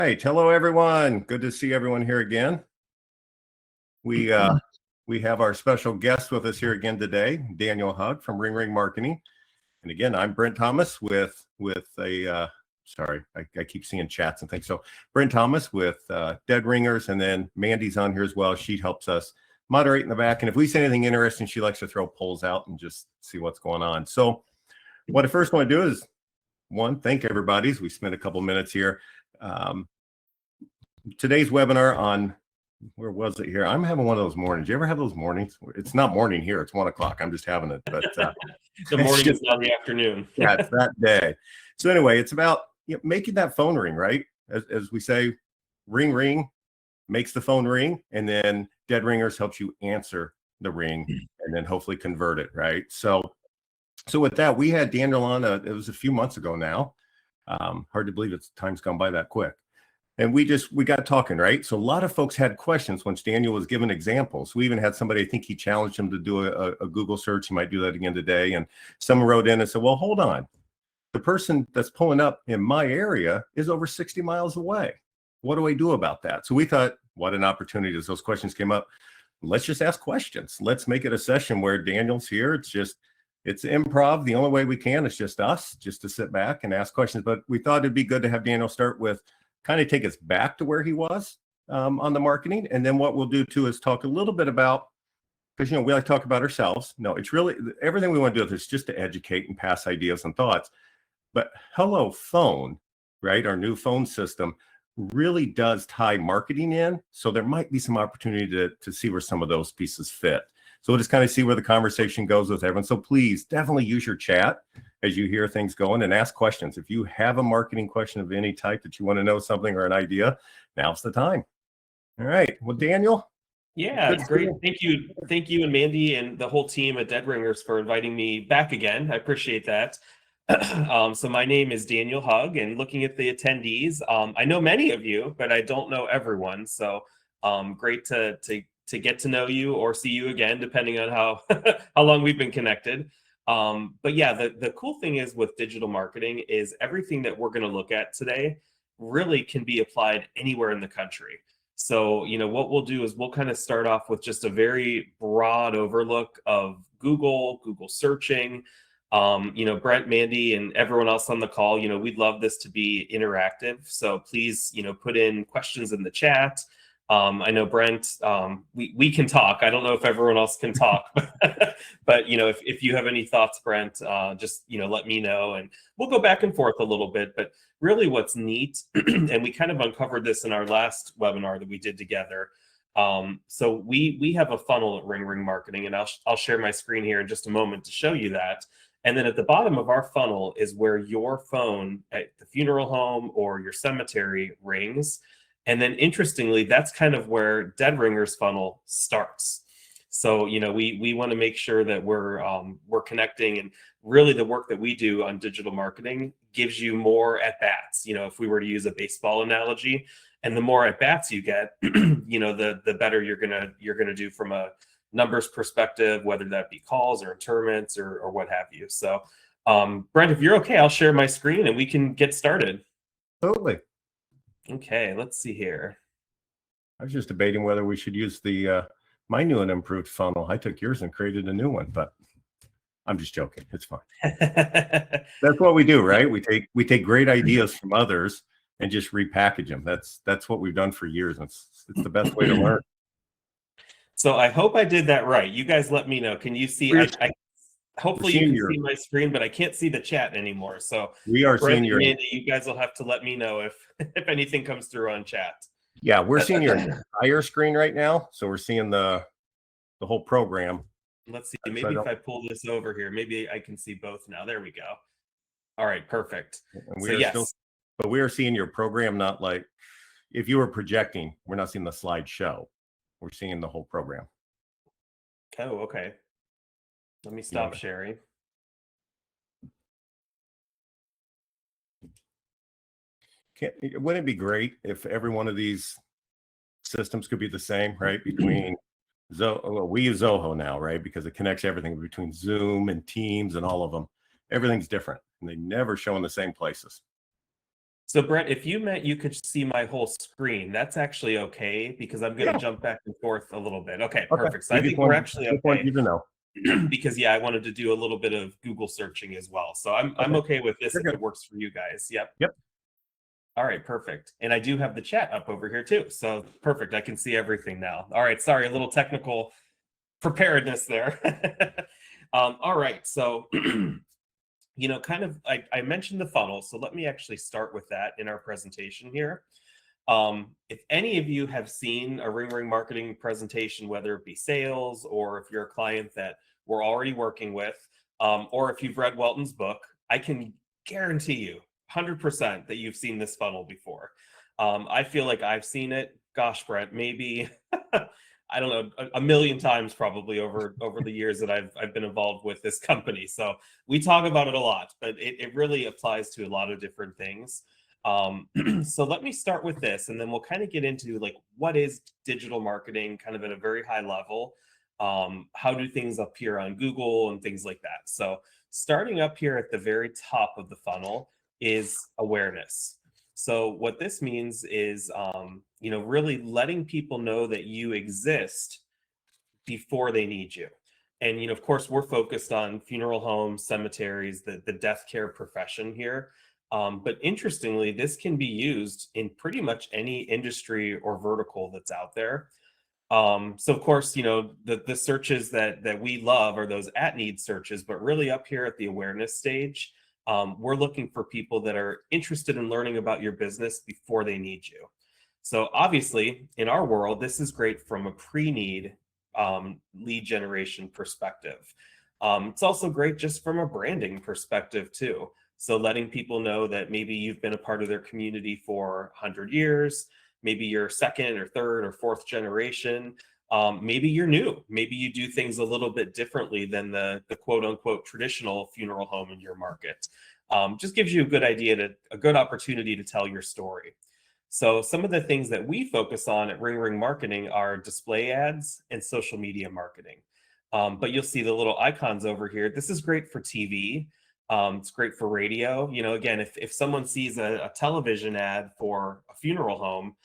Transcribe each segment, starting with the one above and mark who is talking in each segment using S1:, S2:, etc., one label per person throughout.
S1: Right. Hello, everyone. Good to see everyone here again. We have our special guest with us here again today, Daniel Hug from Ring Ring Marketing. And again, I'm Brent Thomas with a sorry, I keep seeing chats and things. So Brent Thomas with Dead Ringers, and then Mandy's on here as well. She helps us moderate in the back. And if we say anything interesting, she likes to throw polls out and just see what's going on. So what I first want to do is, one, thank everybody as we spent a couple minutes here. Today's webinar on, where was it here? I'm having one of those mornings. You ever have those mornings? It's not morning here. It's 1 o'clock. I'm just having it. But
S2: the morning is not the afternoon.
S1: Yeah, it's that day. So anyway, it's about making that phone ring, right? As we say, ring, ring makes the phone ring. And then Dead Ringers helps you answer the ring and then hopefully convert it, right? So with that, we had Daniel on, it was a few months ago now. Hard to believe time's gone by that quick. And we got talking, right? So a lot of folks had questions once Daniel was given examples. We even had somebody, I think he challenged him to do a Google search. He might do that again today. And someone wrote in and said, well, hold on. The person that's pulling up in my area is over 60 miles away. What do I do about that? So we thought, what an opportunity as those questions came up. Let's just ask questions. Let's make it a session where Daniel's here. It's improv. The only way we can is just us, just to sit back and ask questions. But we thought it'd be good to have Daniel start with kind of take us back to where he was on the marketing. And then what we'll do too is talk a little bit about, because we like to talk about ourselves. No, it's really everything we want to do is just to educate and pass ideas and thoughts. But Hello Phone, right? Our new phone system really does tie marketing in. So there might be some opportunity to see where some of those pieces fit. So we'll just kind of see where the conversation goes with everyone. So please definitely use your chat as you hear things going and ask questions. If you have a marketing question of any type that you want to know something or an idea, now's the time. All right. Well, Daniel.
S2: Yeah, it's great. Thank you and Mandy and the whole team at Dead Ringers for inviting me back again. I appreciate that. So my name is Daniel Hug, and looking at the attendees, I know many of you, but I don't know everyone. So great to get to know you or see you again, depending on how how long we've been connected. But yeah, the cool thing is with digital marketing is everything that we're going to look at today really can be applied anywhere in the country. So, what we'll do is we'll kind of start off with just a very broad overlook of Google searching. Brent, Mandy, and everyone else on the call, we'd love this to be interactive. So please, put in questions in the chat. I know Brent, we can talk. I don't know if everyone else can talk, but if you have any thoughts, Brent, just, let me know and we'll go back and forth a little bit. But really what's neat, and we kind of uncovered this in our last webinar that we did together. So we have a funnel at Ring Ring Marketing, and I'll share my screen here in just a moment to show you that. And then at the bottom of our funnel is where your phone at the funeral home or your cemetery rings. And then interestingly, that's kind of where Dead Ringers funnel starts. So, we want to make sure that we're connecting, and really the work that we do on digital marketing gives you more at bats. If we were to use a baseball analogy, and the more at bats you get, the better you're gonna do from a numbers perspective, whether that be calls or interments or what have you. So, Brent, if you're okay, I'll share my screen and we can get started.
S1: Totally.
S2: Okay, let's see here.
S1: I was just debating whether we should use the my new and improved funnel. I took yours and created a new one, but I'm just joking. It's fine. That's what we do, right? We take great ideas from others and just repackage them. That's what we've done for years. It's the best way to learn.
S2: So I hope I did that right. You guys let me know. Can you see? Hopefully you can see my screen, but I can't see the chat anymore. So
S1: we are seeing your.
S2: Mandy, you guys will have to let me know if anything comes through on chat.
S1: Yeah, we're seeing your entire screen right now. So we're seeing the whole program.
S2: Let's see. Maybe if I pull this over here, maybe I can see both now. There we go. All right, perfect.
S1: And but we are seeing your program, not like if you were projecting. We're not seeing the slideshow. We're seeing the whole program.
S2: Oh, okay. Let me stop sharing.
S1: Wouldn't it be great if every one of these systems could be the same, right? Between we use Zoho now, right? Because it connects everything between Zoom and Teams and all of them. Everything's different, and they never show in the same places.
S2: So Brent, if you meant you could see my whole screen, that's actually okay because I'm going to
S1: Yeah.
S2: jump back and forth a little bit. Okay,
S1: Okay.
S2: perfect. So I think we're actually
S1: Just wanted
S2: okay
S1: you to know.
S2: because yeah, I wanted to do a little bit of Google searching as well. So I'm okay with this
S1: You're
S2: if it
S1: good.
S2: works for you guys. Yep.
S1: Yep.
S2: All right, perfect. And I do have the chat up over here too. So perfect. I can see everything now. All right, sorry, a little technical preparedness there. All right, so kind of I mentioned the funnel, so let me actually start with that in our presentation here. If any of you have seen a Ring Ring Marketing presentation, whether it be sales or if you're a client that we're already working with, or if you've read Welton's book, I can guarantee you 100% that you've seen this funnel before. I feel like I've seen it, gosh, Brett, maybe I don't know, a million times probably over the years that I've been involved with this company. So we talk about it a lot, but it really applies to a lot of different things. So let me start with this, and then we'll kind of get into like what is digital marketing, kind of at a very high level. How do things appear on Google and things like that. So starting up here at the very top of the funnel is awareness. So what this means is, really letting people know that you exist before they need you. And of course, we're focused on funeral homes, cemeteries, the death care profession here. But interestingly, this can be used in pretty much any industry or vertical that's out there. So of course, the searches that we love are those at need searches, but really up here at the awareness stage, we're looking for people that are interested in learning about your business before they need you. So obviously, in our world, this is great from a pre-need lead generation perspective. It's also great just from a branding perspective too. So letting people know that maybe you've been a part of their community for 100 years, maybe you're second or third or fourth generation. Maybe you're new. Maybe you do things a little bit differently than the quote unquote traditional funeral home in your market. Just gives you a good idea, a good opportunity to tell your story. So some of the things that we focus on at Ring Ring Marketing are display ads and social media marketing. But you'll see the little icons over here. This is great for TV. It's great for radio. Again, if someone sees a television ad for a funeral home,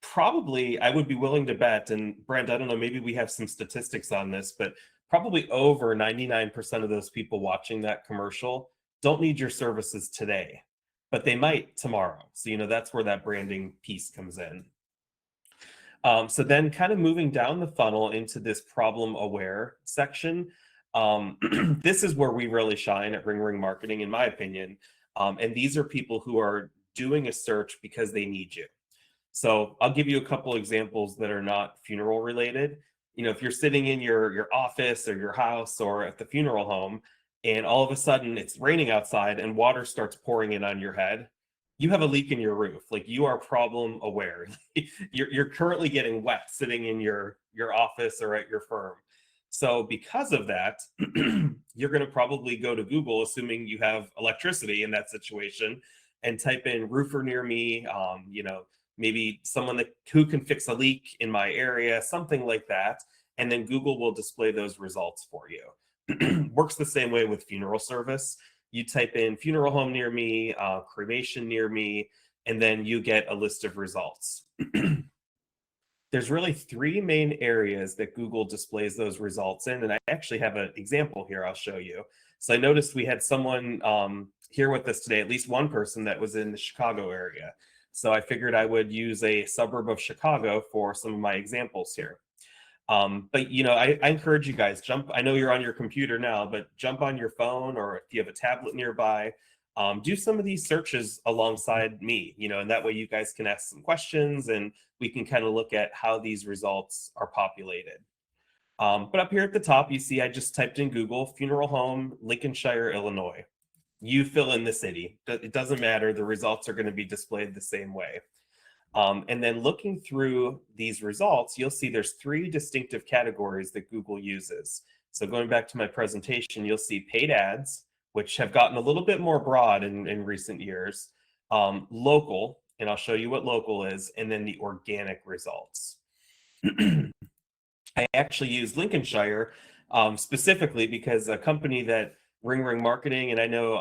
S2: probably I would be willing to bet, and Brent, I don't know, maybe we have some statistics on this, but probably over 99% of those people watching that commercial don't need your services today, but they might tomorrow. So, that's where that branding piece comes in. So then kind of moving down the funnel into this problem aware section. This is where we really shine at Ring Ring Marketing, in my opinion. And these are people who are doing a search because they need you. So I'll give you a couple examples that are not funeral related. If you're sitting in your office or your house or at the funeral home, and all of a sudden it's raining outside and water starts pouring in on your head, you have a leak in your roof. Like, you are problem aware. you're currently getting wet sitting in your office or at your firm. So because of that, you're going to probably go to Google, assuming you have electricity in that situation, and type in roofer near me, maybe someone who can fix a leak in my area, something like that. And then Google will display those results for you. Works the same way with funeral service. You type in funeral home near me, cremation near me, and then you get a list of results. There's really three main areas that Google displays those results in. And I actually have an example here I'll show you. So I noticed we had someone here with us today, at least one person that was in the Chicago area. So I figured I would use a suburb of Chicago for some of my examples here. But I encourage you guys, I know you're on your computer now, but jump on your phone, or if you have a tablet nearby, do some of these searches alongside me, and that way you guys can ask some questions and we can kind of look at how these results are populated. But up here at the top, you see I just typed in Google funeral home, Lincolnshire, Illinois. You fill in the city. It doesn't matter. The results are going to be displayed the same way. And then looking through these results, you'll see there's three distinctive categories that Google uses. So going back to my presentation, you'll see paid ads, which have gotten a little bit more broad in recent years, local, and I'll show you what local is, and then the organic results. I actually use Lincolnshire specifically because a company that Ring Ring Marketing, and I know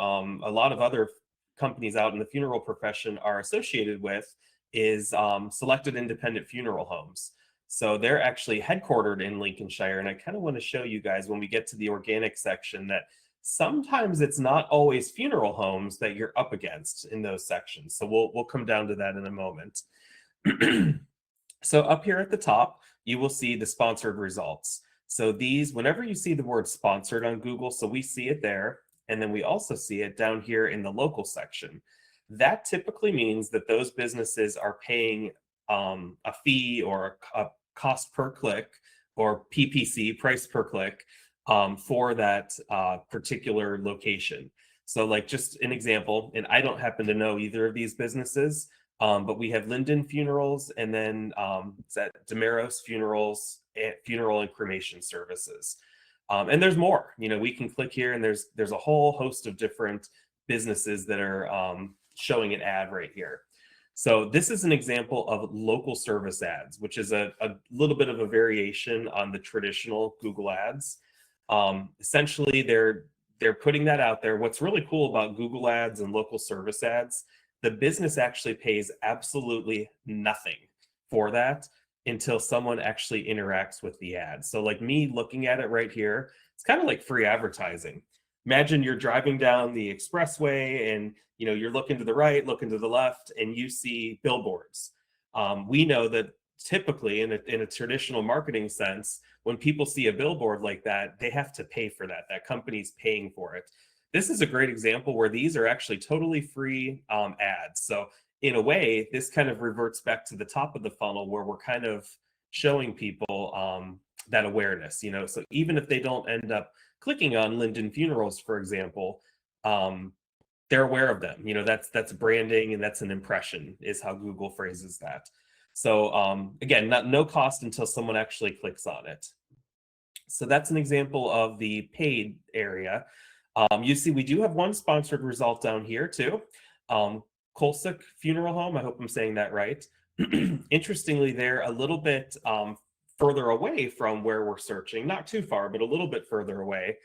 S2: a lot of other companies out in the funeral profession are associated with is Selected Independent Funeral Homes. So they're actually headquartered in Lincolnshire. And I kind of want to show you guys when we get to the organic section that sometimes it's not always funeral homes that you're up against in those sections. So we'll come down to that in a moment. So up here at the top, you will see the sponsored results. So these, whenever you see the word sponsored on Google, so we see it there, and then we also see it down here in the local section. That typically means that those businesses are paying a fee or a cost per click, or PPC, price per click, for that particular location. So like just an example, and I don't happen to know either of these businesses, but we have Linden Funerals, and then it's at Demaros Funerals, Funeral and Cremation Services. And there's more. You know, we can click here, and there's a whole host of different businesses that are showing an ad right here. So this is an example of local service ads, which is a little bit of a variation on the traditional Google ads. Essentially, they're putting that out there. What's really cool about Google ads and local service ads, the business actually pays absolutely nothing for that until someone actually interacts with the ad. So like me looking at it right here, it's kind of like free advertising. Imagine you're driving down the expressway and you're looking to the right, looking to the left, and you see billboards. We know that typically in a traditional marketing sense, when people see a billboard like that, they have to pay for that. That company's paying for it. This is a great example where these are actually totally free ads. So in a way, this kind of reverts back to the top of the funnel where we're kind of showing people that awareness, so even if they don't end up clicking on Linden Funerals, for example, they're aware of them. That's branding, and that's an impression is how Google phrases that. So again, no cost until someone actually clicks on it. So that's an example of the paid area. You see, we do have one sponsored result down here too. Colesic Funeral Home, I hope I'm saying that right. Interestingly, they're a little bit further away from where we're searching, not too far, but a little bit further away.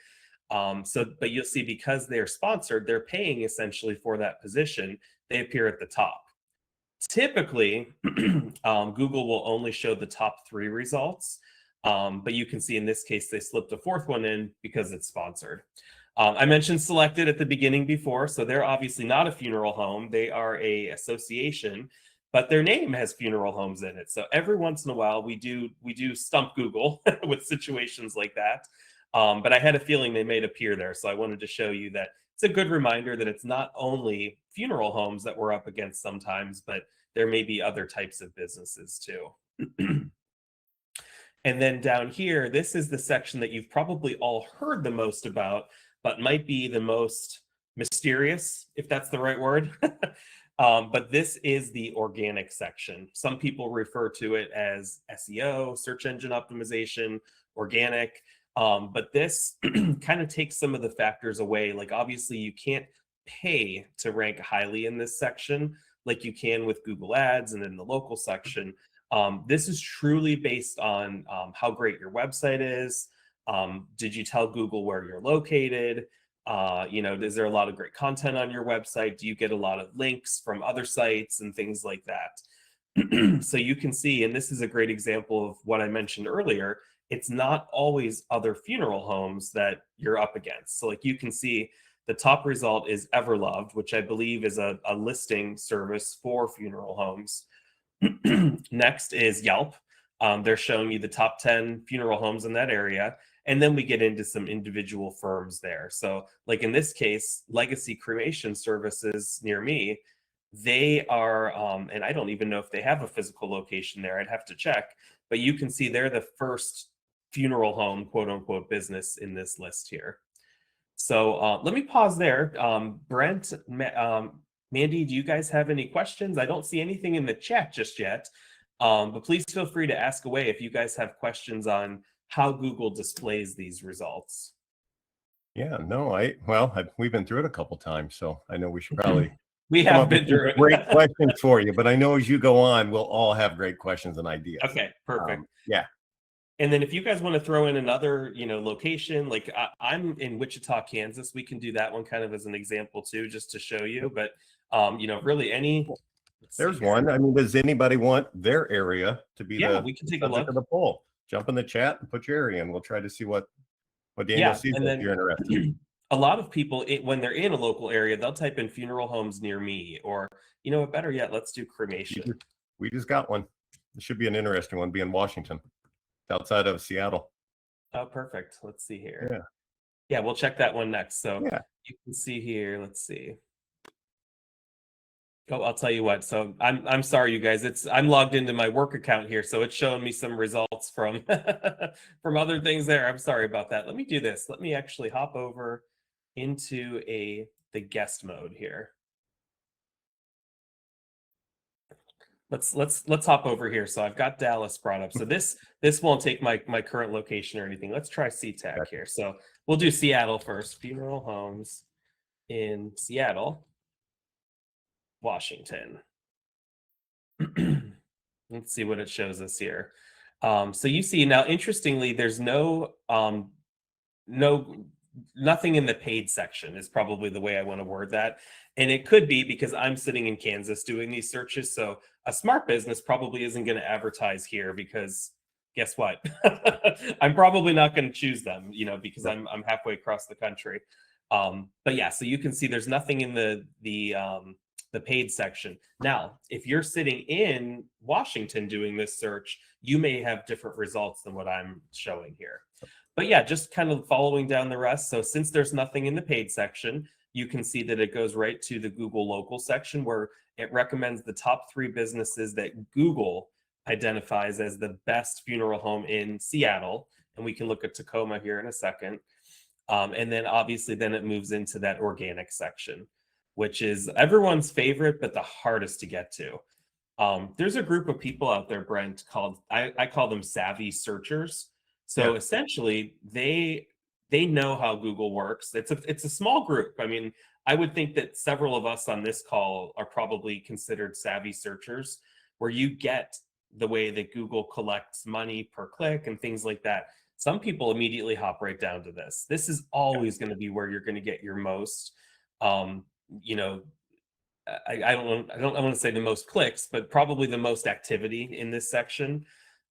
S2: But you'll see because they're sponsored, they're paying essentially for that position. They appear at the top. Typically, Google will only show the top 3 results, but you can see in this case, they slipped a 4th one in because it's sponsored. I mentioned Selected at the beginning before, so they're obviously not a funeral home. They are a association, but their name has funeral homes in it. So every once in a while, we do stump Google with situations like that. But I had a feeling they may appear there, so I wanted to show you that it's a good reminder that it's not only funeral homes that we're up against sometimes, but there may be other types of businesses too. And then down here, this is the section that you've probably all heard the most about, but might be the most mysterious, if that's the right word. But this is the organic section. Some people refer to it as SEO, search engine optimization, organic. But this kind of takes some of the factors away. Like obviously you can't pay to rank highly in this section like you can with Google Ads and in the local section. This is truly based on how great your website is. Did you tell Google where you're located? Is there a lot of great content on your website? Do you get a lot of links from other sites and things like that? So you can see, and this is a great example of what I mentioned earlier, it's not always other funeral homes that you're up against. So like you can see the top result is Everloved, which I believe is a listing service for funeral homes. Next is Yelp. They're showing you the top 10 funeral homes in that area. And then we get into some individual firms there. So like in this case, Legacy Cremation Services near me, they are, and I don't even know if they have a physical location there. I'd have to check. But you can see they're the first funeral home, quote unquote, business in this list here. So let me pause there. Brent, Mandy, do you guys have any questions? I don't see anything in the chat just yet, but please feel free to ask away if you guys have questions on how Google displays these results.
S1: Yeah, no, we've been through it a couple times, so I know we should probably
S2: we have been through it.
S1: Great questions for you, but I know as you go on, we'll all have great questions and ideas.
S2: Okay, perfect.
S1: Yeah.
S2: And then if you guys want to throw in another, location, like I'm in Wichita, Kansas, we can do that one kind of as an example too, just to show you. But really any. Let's see
S1: There's
S2: here.
S1: one. I mean, does anybody want their area to be
S2: Yeah,
S1: the
S2: we can take a
S1: subject
S2: look.
S1: of the poll? Jump in the chat and put your area in. We'll try to see what Daniel sees
S2: and
S1: if
S2: then
S1: you're interested.
S2: a lot of people, when they're in a local area, they'll type in funeral homes near me, or better yet, let's do cremation.
S1: We just got one. It should be an interesting one. Be in Washington, outside of Seattle.
S2: Oh, perfect. Let's see here.
S1: Yeah.
S2: Yeah, we'll check that one next. So
S1: Yeah.
S2: you can see here. Let's see. Oh, I'll tell you what. So I'm sorry, you guys. I'm logged into my work account here, so it's showing me some results from from other things there. I'm sorry about that. Let me do this. Let me actually hop over into the guest mode here. Let's hop over here. So I've got Dallas brought up. So this won't take my current location or anything. Let's try SeaTac here. So we'll do Seattle first. Funeral homes in Seattle, Washington. Let's see what it shows us here. So you see now, interestingly, there's nothing in the paid section is probably the way I want to word that. And it could be because I'm sitting in Kansas doing these searches. So a smart business probably isn't going to advertise here because guess what? I'm probably not going to choose them, because I'm halfway across the country. But yeah, so you can see there's nothing in the paid section. Now, if you're sitting in Washington doing this search, you may have different results than what I'm showing here. But yeah, just kind of following down the rest. So since there's nothing in the paid section, you can see that it goes right to the Google local section where it recommends the top 3 businesses that Google identifies as the best funeral home in Seattle. And we can look at Tacoma here in a second. And then obviously then it moves into that organic section, which is everyone's favorite, but the hardest to get to. There's a group of people out there, Brent, called, I call them savvy searchers. So essentially they know how Google works. It's a small group. I mean, I would think that several of us on this call are probably considered savvy searchers, where you get the way that Google collects money per click and things like that. Some people immediately hop right down to this. This is always going to be where you're going to get your most, I don't want to say the most clicks, but probably the most activity in this section.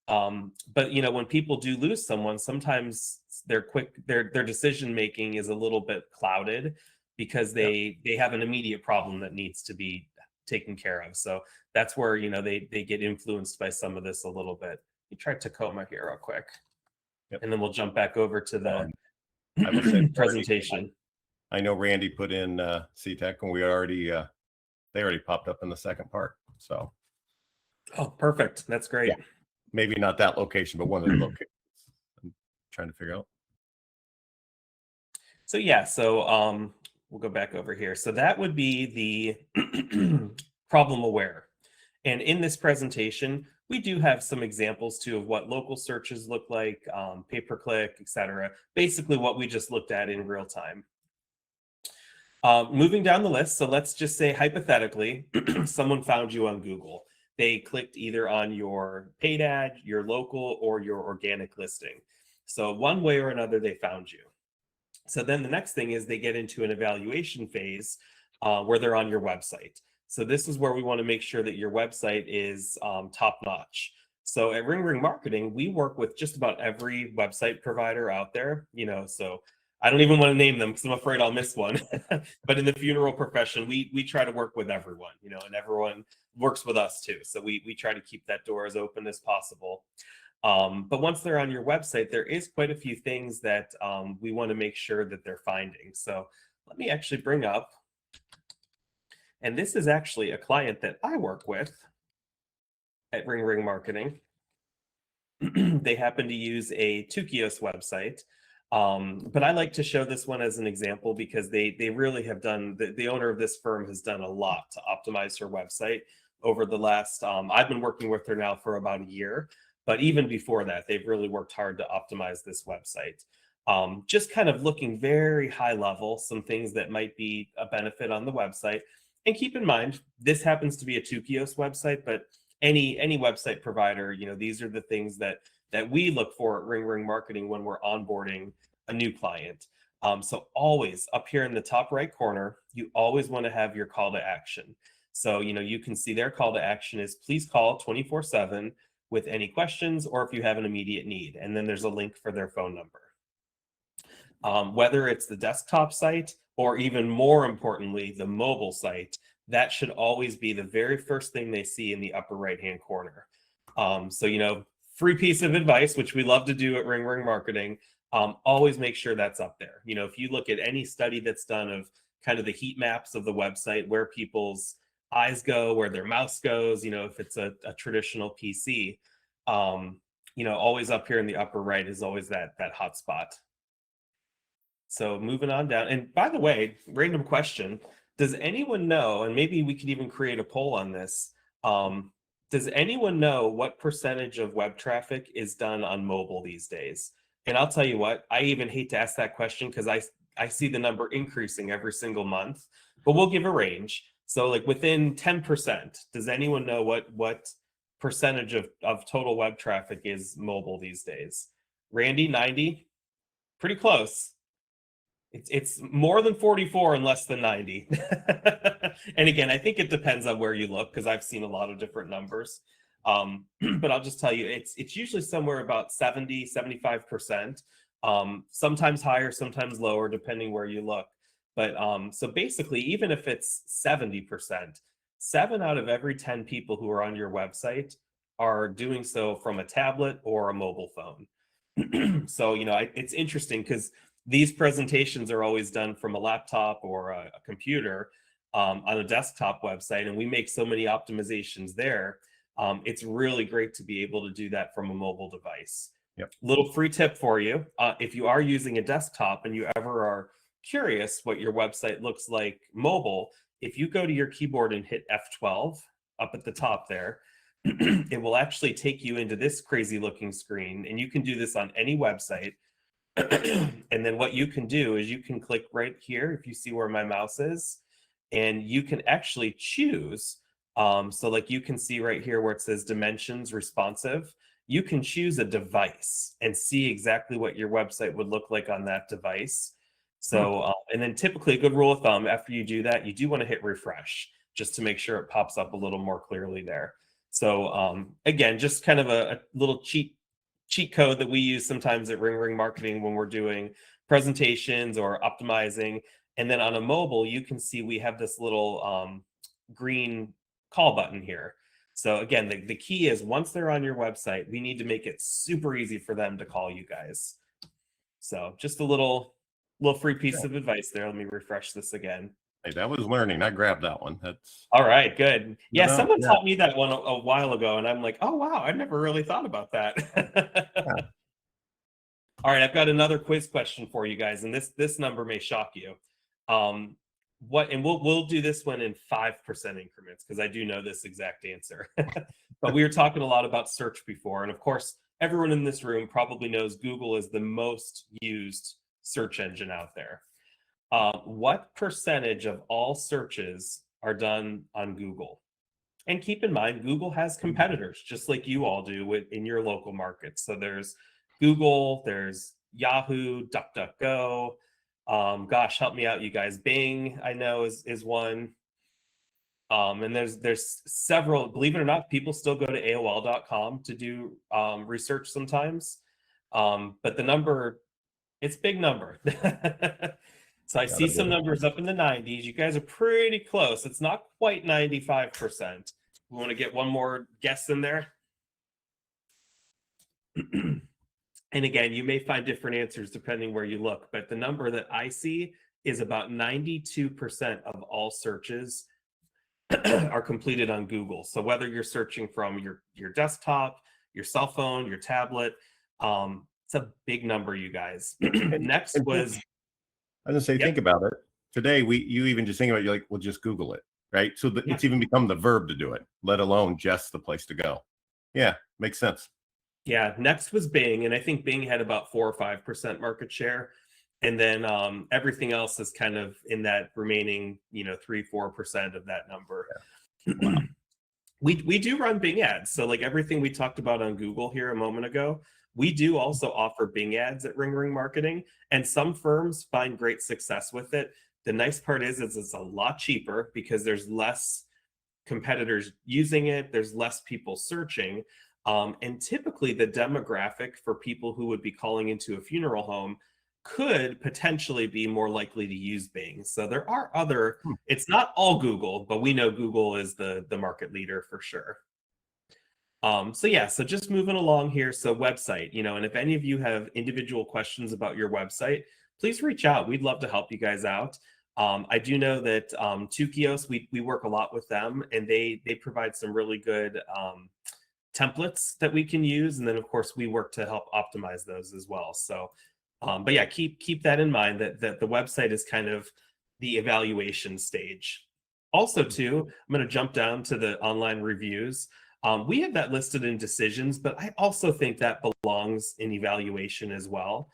S2: But when people do lose someone, sometimes their decision making is a little bit clouded because they have an immediate problem that needs to be taken care of. So that's where they get influenced by some of this a little bit. You try Tacoma here real quick, and then we'll jump back over to the
S1: I would say
S2: presentation.
S1: I know Randy put in SeaTac, and we already they already popped up in the second part. So,
S2: oh, perfect. That's great.
S1: Yeah. Maybe not that location, but one of the locations. I'm trying to figure out.
S2: So yeah, so we'll go back over here. So that would be the problem aware. And in this presentation, we do have some examples too of what local searches look like, pay-per-click, etc. Basically what we just looked at in real time. Moving down the list, so let's just say hypothetically, someone found you on Google. They clicked either on your paid ad, your local, or your organic listing. So one way or another, they found you. So then the next thing is they get into an evaluation phase where they're on your website. So this is where we want to make sure that your website is top-notch. So at Ring Ring Marketing, we work with just about every website provider out there, so I don't even want to name them because I'm afraid I'll miss one. But in the funeral profession, we try to work with everyone, and everyone works with us too. So we try to keep that door as open as possible. But once they're on your website, there is quite a few things that we want to make sure that they're finding. So let me actually bring up, and this is actually a client that I work with at Ring Ring Marketing. They happen to use a Tukios website. But I like to show this one as an example because they really have done, the owner of this firm has done a lot to optimize her website over the last, I've been working with her now for about a year, but even before that, they've really worked hard to optimize this website. Just kind of looking very high level, some things that might be a benefit on the website. And keep in mind, this happens to be a Tukios website, but any website provider, these are the things that that we look for at Ring Ring Marketing when we're onboarding a new client. So always up here in the top right corner, you always want to have your call to action. So, you can see their call to action is please call 24/7 with any questions or if you have an immediate need. And then there's a link for their phone number. Whether it's the desktop site or even more importantly, the mobile site, that should always be the very first thing they see in the upper right-hand corner. So, free piece of advice, which we love to do at Ring Ring Marketing, always make sure that's up there. If you look at any study that's done of kind of the heat maps of the website, where people's eyes go, where their mouse goes, if it's a traditional PC, always up here in the upper right is always that hot spot. So moving on down, and by the way, random question, does anyone know, and maybe we could even create a poll on this, does anyone know what percentage of web traffic is done on mobile these days? And I'll tell you what, I even hate to ask that question because I see the number increasing every single month, but we'll give a range. So like within 10%, does anyone know what percentage of total web traffic is mobile these days? Randy, 90? Pretty close. It's more than 44 and less than 90. And again, I think it depends on where you look because I've seen a lot of different numbers. But I'll just tell you, it's usually somewhere about 70, 75%. Sometimes higher, sometimes lower, depending where you look. But so basically, even if it's 70%, 7 out of every 10 people who are on your website are doing so from a tablet or a mobile phone. So, it's interesting because these presentations are always done from a laptop or a computer on a desktop website, and we make so many optimizations there. It's really great to be able to do that from a mobile device.
S1: Yep.
S2: Little free tip for you. If you are using a desktop and you ever are curious what your website looks like mobile, if you go to your keyboard and hit F12 up at the top there, it will actually take you into this crazy looking screen, and you can do this on any website. And then what you can do is you can click right here, if you see where my mouse is, and you can actually choose. So like you can see right here where it says dimensions responsive, you can choose a device and see exactly what your website would look like on that device. So, and then typically a good rule of thumb, after you do that, you do want to hit refresh just to make sure it pops up a little more clearly there. So again, just kind of a little cheat code that we use sometimes at Ring Ring Marketing when we're doing presentations or optimizing. And then on a mobile, you can see we have this little green call button here. So again, the key is once they're on your website, we need to make it super easy for them to call you guys. So just a little free piece of advice there. Let me refresh this again.
S1: Hey, that was learning. I grabbed that one. That's
S2: all right. Good. Yeah, someone
S1: yeah.
S2: taught me that one a while ago, and I'm like, oh wow, I never really thought about that. Yeah. All right, I've got another quiz question for you guys, and this number may shock you. And we'll do this one in 5% increments because I do know this exact answer. But we were talking a lot about search before, and of course, everyone in this room probably knows Google is the most used search engine out there. What percentage of all searches are done on Google? And keep in mind, Google has competitors, just like you all do in your local markets. So there's Google, there's Yahoo, DuckDuckGo. Gosh, help me out, you guys. Bing, I know, is one. And there's several. Believe it or not, people still go to AOL.com to do research sometimes. But the number, it's a big number. So I see some numbers up in the 90s. You guys are pretty close. It's not quite 95%. We want to get one more guess in there. And again, you may find different answers depending where you look, but the number that I see is about 92% of all searches are completed on Google. So whether you're searching from your desktop, your cell phone, your tablet, it's a big number, you guys. Next was...
S1: I was gonna say, think about it. Today, you even just think about it, you're like, well, just Google it, right? So it's even become the verb to do it, let alone just the place to go. Yeah, makes sense.
S2: Yeah, next was Bing, and I think Bing had about 4 or 5% market share, and then everything else is kind of in that remaining, 3-4% of that number. Yeah. Wow. We do run Bing ads. So like everything we talked about on Google here a moment ago, we do also offer Bing ads at Ring Ring Marketing, and some firms find great success with it. The nice part is it's a lot cheaper because there's less competitors using it, there's less people searching. And typically the demographic for people who would be calling into a funeral home could potentially be more likely to use Bing. So there are other, it's not all Google, but we know Google is the market leader for sure. So yeah, so just moving along here. So website, and if any of you have individual questions about your website, please reach out. We'd love to help you guys out. I do know that Tukios, we work a lot with them, and they provide some really good templates that we can use, and then of course we work to help optimize those as well. So, but yeah, keep that in mind that the website is kind of the evaluation stage. Also, too, I'm going to jump down to the online reviews. We have that listed in decisions, but I also think that belongs in evaluation as well.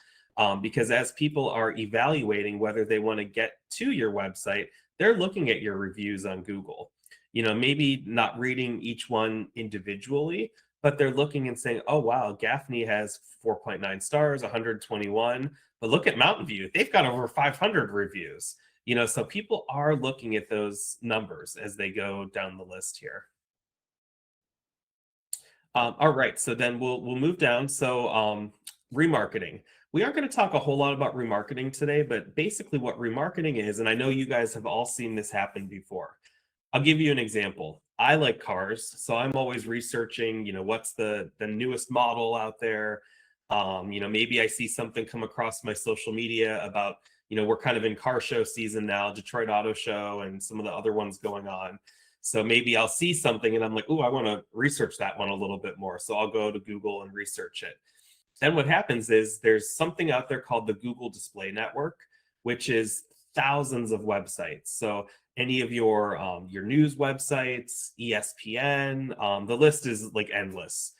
S2: Because as people are evaluating whether they want to get to your website, they're looking at your reviews on Google. Maybe not reading each one individually, but they're looking and saying, oh, wow, Gaffney has 4.9 stars, 121. But look at Mountain View. They've got over 500 reviews. So people are looking at those numbers as they go down the list here. All right, so then we'll move down. So remarketing. We aren't going to talk a whole lot about remarketing today, but basically what remarketing is, and I know you guys have all seen this happen before. I'll give you an example. I like cars, so I'm always researching, what's the newest model out there. Maybe I see something come across my social media about, we're kind of in car show season now, Detroit Auto Show and some of the other ones going on. So maybe I'll see something and I'm like, oh, I want to research that one a little bit more. So I'll go to Google and research it. Then what happens is there's something out there called the Google Display Network, which is thousands of websites. So any of your news websites, ESPN, the list is like endless.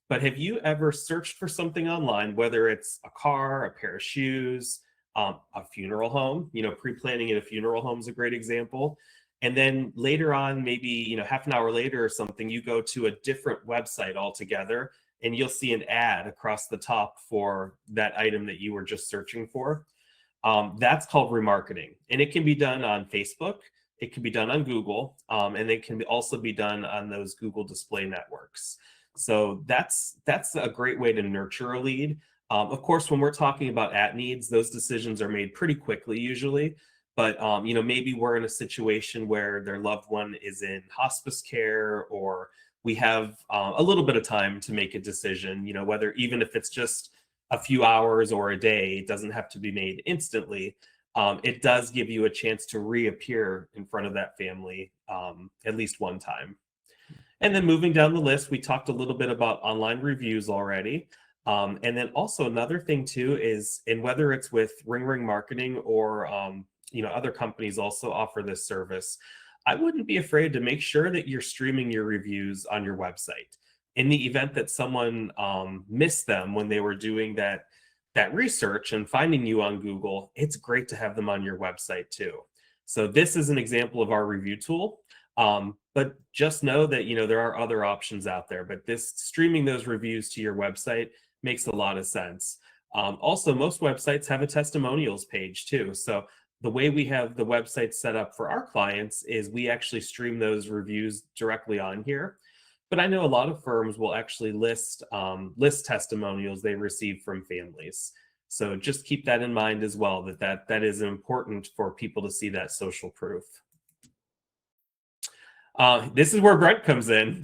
S2: But have you ever searched for something online, whether it's a car, a pair of shoes, a funeral home? Pre-planning at a funeral home is a great example. And then later on, maybe half an hour later or something, you go to a different website altogether, and you'll see an ad across the top for that item that you were just searching for. That's called remarketing, and it can be done on Facebook. It can be done on Google, and it can also be done on those Google display networks. So that's a great way to nurture a lead. Of course, when we're talking about at needs, those decisions are made pretty quickly usually. But maybe we're in a situation where their loved one is in hospice care, or we have a little bit of time to make a decision. Whether even if it's just a few hours or a day, it doesn't have to be made instantly. It does give you a chance to reappear in front of that family at least one time. And then moving down the list, we talked a little bit about online reviews already. And then also another thing too is, and whether it's with Ring Ring Marketing or other companies also offer this service, I wouldn't be afraid to make sure that you're streaming your reviews on your website. In the event that someone missed them when they were doing that research and finding you on Google, it's great to have them on your website too. So this is an example of our review tool. But just know that there are other options out there, but this streaming those reviews to your website makes a lot of sense. Also, most websites have a testimonials page too. So the way we have the website set up for our clients is we actually stream those reviews directly on here. But I know a lot of firms will actually list testimonials they receive from families. So just keep that in mind as well, that is important for people to see that social proof. This is where Brent comes in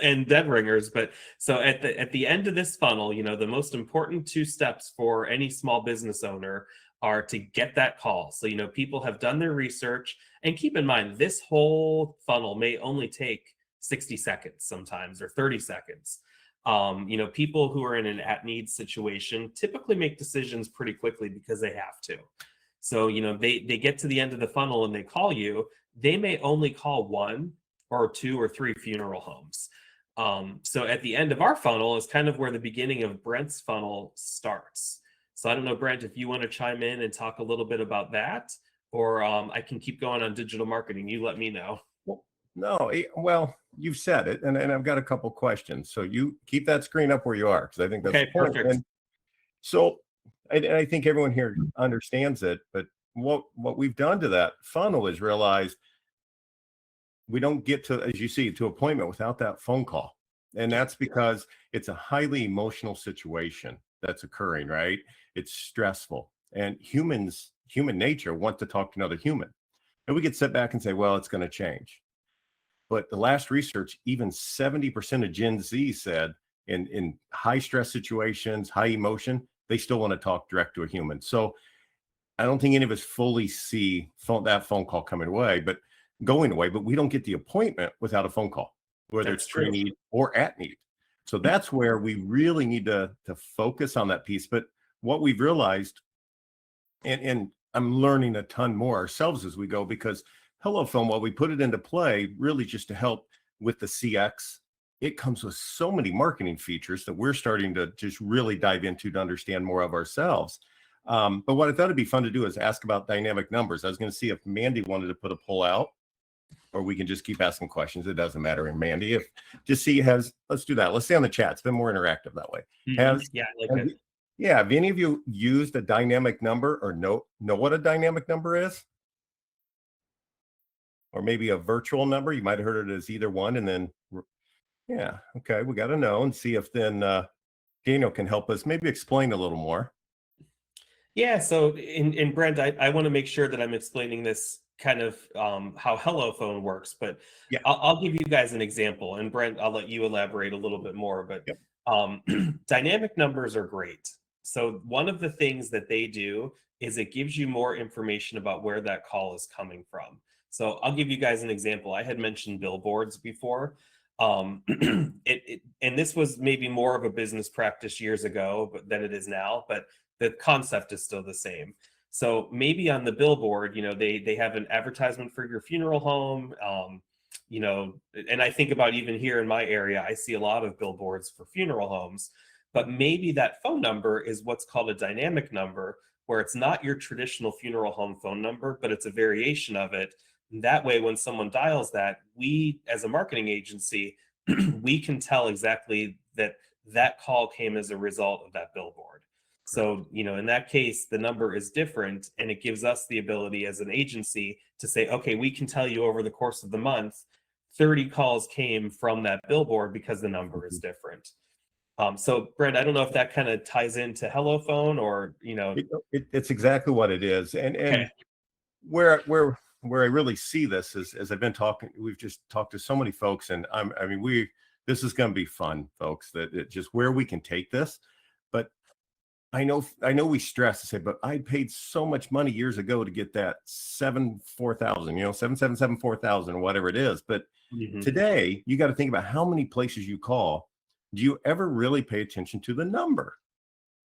S2: and Dead Ringers. But so at the end of this funnel, the most important two steps for any small business owner are to get that call. So, people have done their research, and keep in mind, this whole funnel may only take 60 seconds sometimes, or 30 seconds. People who are in an at-need situation typically make decisions pretty quickly because they have to. So, they get to the end of the funnel and they call you. They may only call one or two or three funeral homes. So at the end of our funnel is kind of where the beginning of Brent's funnel starts. So I don't know, Brent, if you want to chime in and talk a little bit about that, or I can keep going on digital marketing. You let me know.
S1: No, well, you've said it, and I've got a couple questions. So you keep that screen up where you are, because I think that's
S2: Okay,
S1: the point.
S2: perfect.
S1: And so, and I think everyone here understands it, but what we've done to that funnel is realized we don't get to, as you see, to appointment without that phone call. And that's because it's a highly emotional situation that's occurring, right? It's stressful. And human nature want to talk to another human. And we could sit back and say, well, it's going to change. But the last research, even 70% of Gen Z said in high stress situations, high emotion, they still want to talk direct to a human. So I don't think any of us fully see that phone call coming away, but going away, but we don't get the appointment without a phone call, whether
S2: That's
S1: it's
S2: true.
S1: pre-need or at need. So that's where we really need to focus on that piece. But what we've realized, and I'm learning a ton more ourselves as we go, because HelloPhone, while we put it into play, really just to help with the CX, it comes with so many marketing features that we're starting to just really dive into to understand more of ourselves. But what I thought it'd be fun to do is ask about dynamic numbers. I was going to see if Mandy wanted to put a poll out, or we can just keep asking questions. It doesn't matter. And Mandy, if just see let's do that. Let's stay on the chat. It's been more interactive that way.
S2: Yeah, I like it.
S1: Yeah. Have any of you used a dynamic number or know what a dynamic number is? Or maybe a virtual number? You might have heard it as either one. And then, yeah. Okay. We got to know and see if then Daniel can help us maybe explain a little more.
S2: Yeah, so in Brent, I want to make sure that I'm explaining this kind of how HelloPhone works, but
S1: Yeah.
S2: I'll give you guys an example, and Brent, I'll let you elaborate a little bit more. But
S1: Yep.
S2: Dynamic numbers are great. So one of the things that they do is it gives you more information about where that call is coming from. So I'll give you guys an example. I had mentioned billboards before. And this was maybe more of a business practice years ago than it is now, but the concept is still the same. So maybe on the billboard, they have an advertisement for your funeral home, and I think about even here in my area, I see a lot of billboards for funeral homes, but maybe that phone number is what's called a dynamic number, where it's not your traditional funeral home phone number, but it's a variation of it. And that way, when someone dials that, we as a marketing agency, we can tell exactly that call came as a result of that billboard. So, in that case, the number is different, and it gives us the ability as an agency to say, okay, we can tell you over the course of the month, 30 calls came from that billboard because the number is different. So, Brent, I don't know if that kind of ties into HelloPhone or,
S1: It's exactly what it is. And
S2: Okay.
S1: where I really see this is, as I've been talking, we've just talked to so many folks, and this is going to be fun, folks, that it just where we can take this. But I know we stress to say, but I paid so much money years ago to get that 7,4,000, 7,774,000 or whatever it is. But today you got to think about how many places you call. Do you ever really pay attention to the number?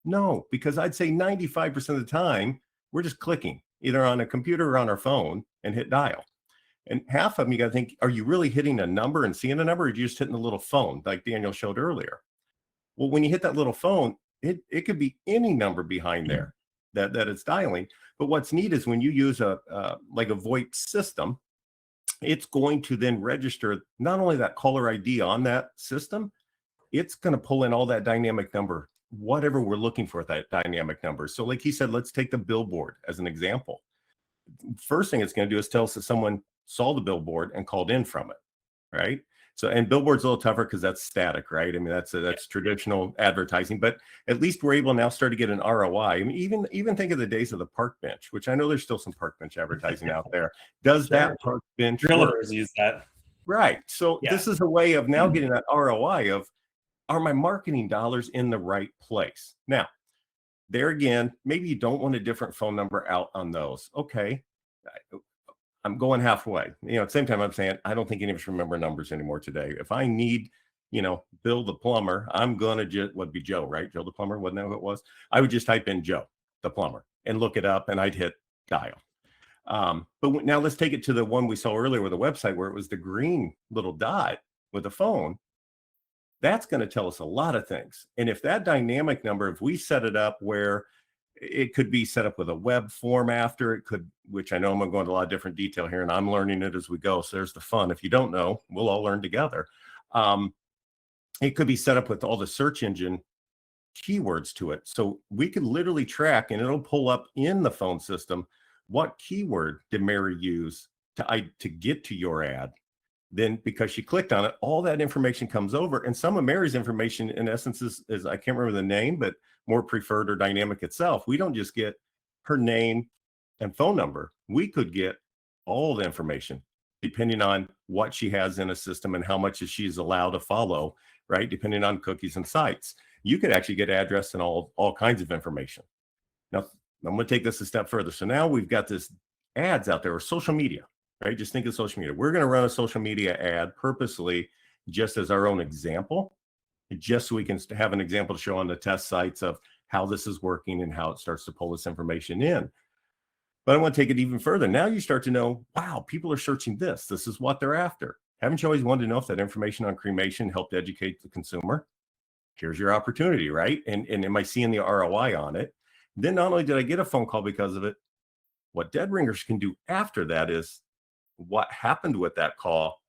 S1: No, because I'd say 95% of the time we're just clicking either on a computer or on our phone and hit dial. And half of them, you got to think, are you really hitting a number and seeing a number, or are you just hitting the little phone like Daniel showed earlier? Well, when you hit that little phone, it could be any number behind there that it's dialing. But what's neat is when you use like a VoIP system, it's going to then register not only that caller ID on that system, it's going to pull in all that dynamic number, whatever we're looking for, that dynamic number. So like he said, let's take the billboard as an example. First thing it's going to do is tell us that someone saw the billboard and called in from it, right? So, and billboard's a little tougher because that's static, right? I mean, that's traditional advertising, but at least we're able now start to get an ROI. I mean, even think of the days of the park bench, which I know there's still some park bench advertising out there. Does that park bench
S2: Drillers use that?
S1: Right. So this is a way of now getting that ROI of, are my marketing dollars in the right place? Now, there again, maybe you don't want a different phone number out on those. Okay. I'm going halfway. At the same time, I'm saying I don't think any of us remember numbers anymore today. If I need, Bill the plumber, I'm gonna just would be Joe, right? Joe the plumber, wasn't that who it was? I would just type in Joe the plumber and look it up, and I'd hit dial. But now let's take it to the one we saw earlier with the website where it was the green little dot with a phone. That's going to tell us a lot of things. And if that dynamic number, if we set it up where It could be set up with a web form after it could, which I know I'm going to go into a lot of different detail here, and I'm learning it as we go. So there's the fun. If you don't know, we'll all learn together. It could be set up with all the search engine keywords to it. So we could literally track, and it'll pull up in the phone system, what keyword did Mary use to get to your ad? Then because she clicked on it, all that information comes over. And some of Mary's information, in essence, is I can't remember the name, but more preferred or dynamic itself. We don't just get her name and phone number. We could get all the information depending on what she has in a system and how much she's allowed to follow, right? Depending on cookies and sites. You could actually get address and all kinds of information. Now, I'm going to take this a step further. So now we've got this ads out there or social media, right? Just think of social media. We're going to run a social media ad purposely just as our own example, just so we can have an example to show on the test sites of how this is working and how it starts to pull this information in. But I want to take it even further. Now you start to know, wow, people are searching this. This is what they're after. Haven't you always wanted to know if that information on cremation helped educate the consumer? Here's your opportunity, right? And am I seeing the ROI on it? Then not only did I get a phone call because of it, what Dead Ringers can do after that is what happened with that call.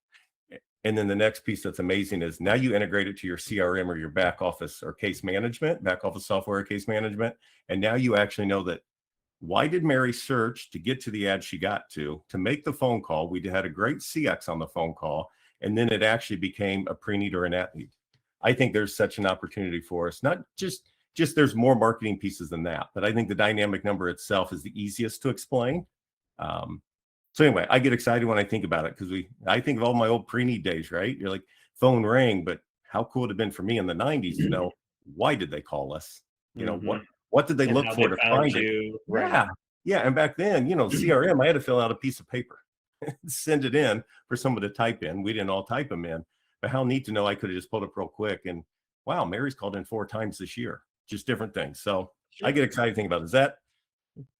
S1: And then the next piece that's amazing is now you integrate it to your CRM or your back office or case management, back office software, case management. And now you actually know that why did Mary search to get to the ad she got to make the phone call? We had a great CX on the phone call, and then it actually became a pre-need or an at-need. I think there's such an opportunity for us, not just there's more marketing pieces than that, but I think the dynamic number itself is the easiest to explain. So anyway, I get excited when I think about it because I think of all my old pre-need days, right? You're like, phone rang, but how cool would it have been for me in the 90s to know why did they call us? You know, what did they look for to find it? Right. Yeah. And back then, CRM, I had to fill out a piece of paper, send it in for someone to type in. We didn't all type them in, but how neat to know I could have just pulled up real quick and wow, Mary's called in 4 times this year, just different things. So I get excited thinking about it.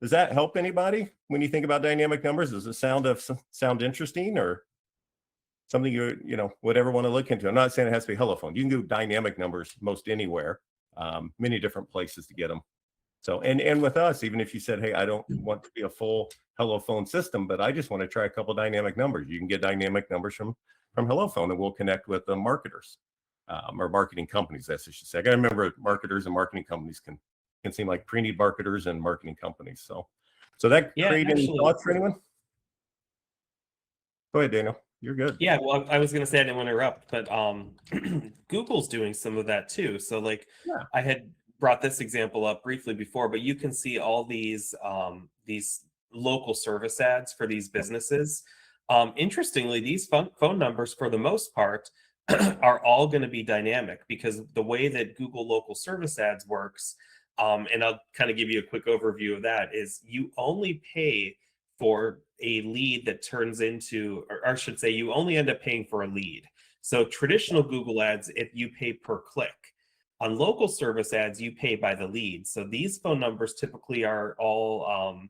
S1: Does that help anybody when you think about dynamic numbers? Does it sound interesting or something you whatever want to look into? I'm not saying it has to be HelloPhone. You can do dynamic numbers most anywhere, many different places to get them. So, and with us, even if you said, hey, I don't want to be a full HelloPhone system, but I just want to try a couple dynamic numbers. You can get dynamic numbers from HelloPhone, and we'll connect with the marketers or marketing companies. That's what I should say. I got to remember marketers and marketing companies can seem like pre-need marketers and marketing companies. So that create any thoughts for anyone? Go ahead, Daniel. You're good.
S2: Yeah, well, I was going to say I didn't want to interrupt, but Google's doing some of that too. So I had brought this example up briefly before, but you can see all these local service ads for these businesses. Interestingly, these phone numbers, for the most part, are all going to be dynamic because the way that Google local service ads works, and I'll kind of give you a quick overview of that, is you only pay for a lead that turns into, or I should say, you only end up paying for a lead. So traditional Google ads, if you pay per click. On local service ads, you pay by the lead. So these phone numbers typically are all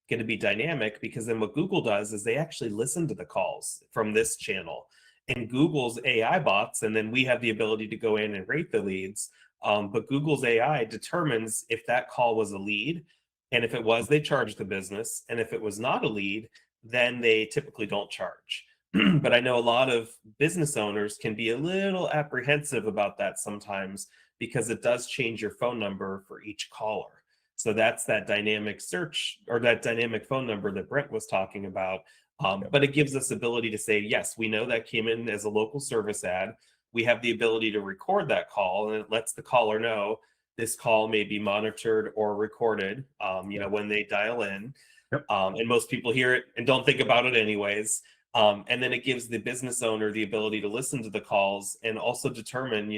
S2: going to be dynamic because then what Google does is they actually listen to the calls from this channel and Google's AI bots, and then we have the ability to go in and rate the leads. But Google's AI determines if that call was a lead, and if it was, they charge the business, and if it was not a lead, then they typically don't charge. But I know a lot of business owners can be a little apprehensive about that sometimes because it does change your phone number for each caller. So that's that dynamic search or that dynamic phone number that Brent was talking about. But it gives us ability to say, yes, we know that came in as a local service ad. We have the ability to record that call, and it lets the caller know this call may be monitored or recorded, when they dial in.
S1: Yep.
S2: And most people hear it and don't think about it anyways. And then it gives the business owner the ability to listen to the calls and also determine,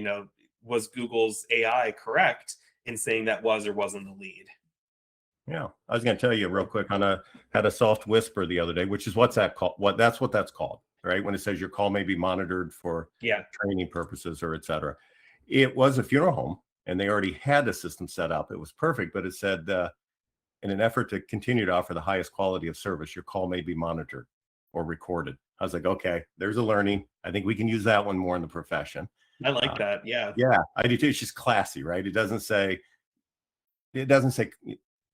S2: was Google's AI correct in saying that was or wasn't the lead?
S1: Yeah, I was going to tell you real quick had a soft whisper the other day, which is what's that called? That's what that's called, right? When it says your call may be monitored for training purposes or et cetera. It was a funeral home and they already had the system set up. It was perfect, but it said, in an effort to continue to offer the highest quality of service, your call may be monitored or recorded. I was like, okay, there's a learning. I think we can use that one more in the profession.
S2: I like that. Yeah.
S1: Yeah, I do too. It's just classy, right? It doesn't say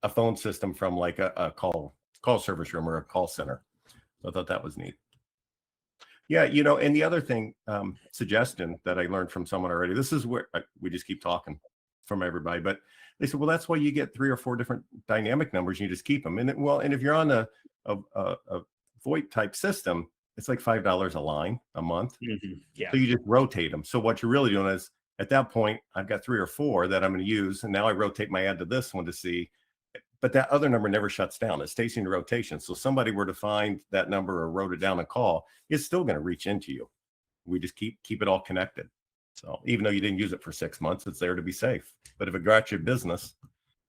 S1: a phone system from like a call service room or a call center. So I thought that was neat. Yeah, and the other thing, suggestion that I learned from someone already, this is where we just keep talking from everybody, but they said, well, that's why you get 3 or 4 different dynamic numbers. You just keep them. And and if you're on a VoIP type system, it's like $5 a line a month.
S2: Yeah.
S1: So you just rotate them. So what you're really doing is at that point, I've got 3 or 4 that I'm going to use. And now I rotate my ad to this one to see, but that other number never shuts down. It stays in rotation. So somebody were to find that number or wrote it down and call, it's still going to reach into you. We just keep it all connected. So even though you didn't use it for 6 months, it's there to be safe. But if it got your business,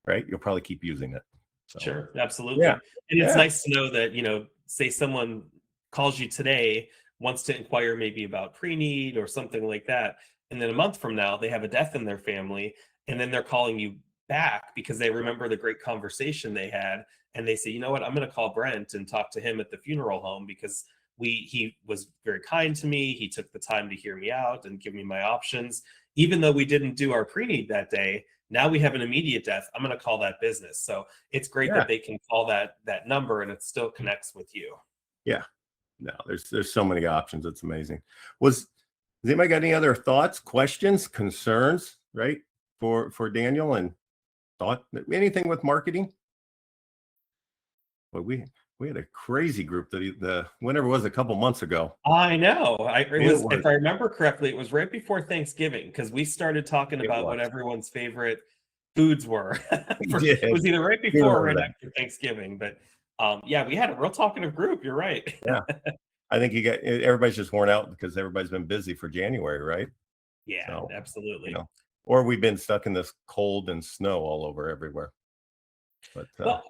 S1: right, you'll probably keep using it. So,
S2: sure, absolutely.
S1: Yeah.
S2: And it's nice to know that, say someone calls you today, wants to inquire maybe about pre-need or something like that. And then a month from now, they have a death in their family. And then they're calling you back because they remember the great conversation they had. And they say, you know what, I'm going to call Brent and talk to him at the funeral home because he was very kind to me. He took the time to hear me out and give me my options. Even though we didn't do our pre-need that day, now we have an immediate death. I'm going to call that business. So it's great that they can call that number and it still connects with you.
S1: Yeah. No, there's so many options. It's amazing. Has anybody got any other thoughts, questions, concerns, right? For Daniel and thought anything with marketing? Well, we had a crazy group that whenever it was a couple months ago.
S2: I know. If I remember correctly, it was right before Thanksgiving because we started talking about what everyone's favorite foods were. It was either right before or right after Thanksgiving. But yeah, we had a real talkative group. You're right.
S1: Yeah. I think everybody's just worn out because everybody's been busy for January, right?
S2: Yeah, so, absolutely.
S1: Or we've been stuck in this cold and snow all over everywhere. But
S2: well,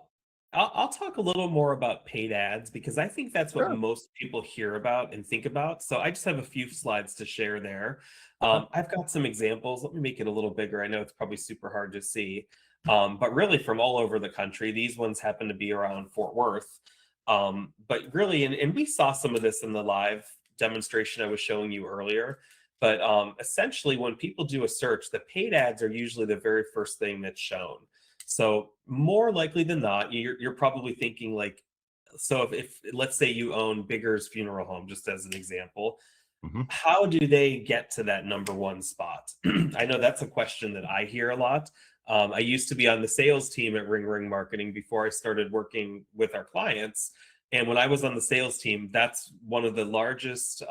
S2: I'll talk a little more about paid ads because I think that's what most people hear about and think about. So I just have a few slides to share there. I've got some examples. Let me make it a little bigger. I know it's probably super hard to see, but really from all over the country. These ones happen to be around Fort Worth. But really, and we saw some of this in the live demonstration I was showing you earlier. But essentially, when people do a search, the paid ads are usually the very first thing that's shown. So more likely than not, you're probably thinking like, so if let's say you own Bigger's Funeral Home, just as an example, how do they get to that number 1 spot? I know that's a question that I hear a lot. I used to be on the sales team at Ring Ring Marketing before I started working with our clients. And when I was on the sales team, that's one of the largest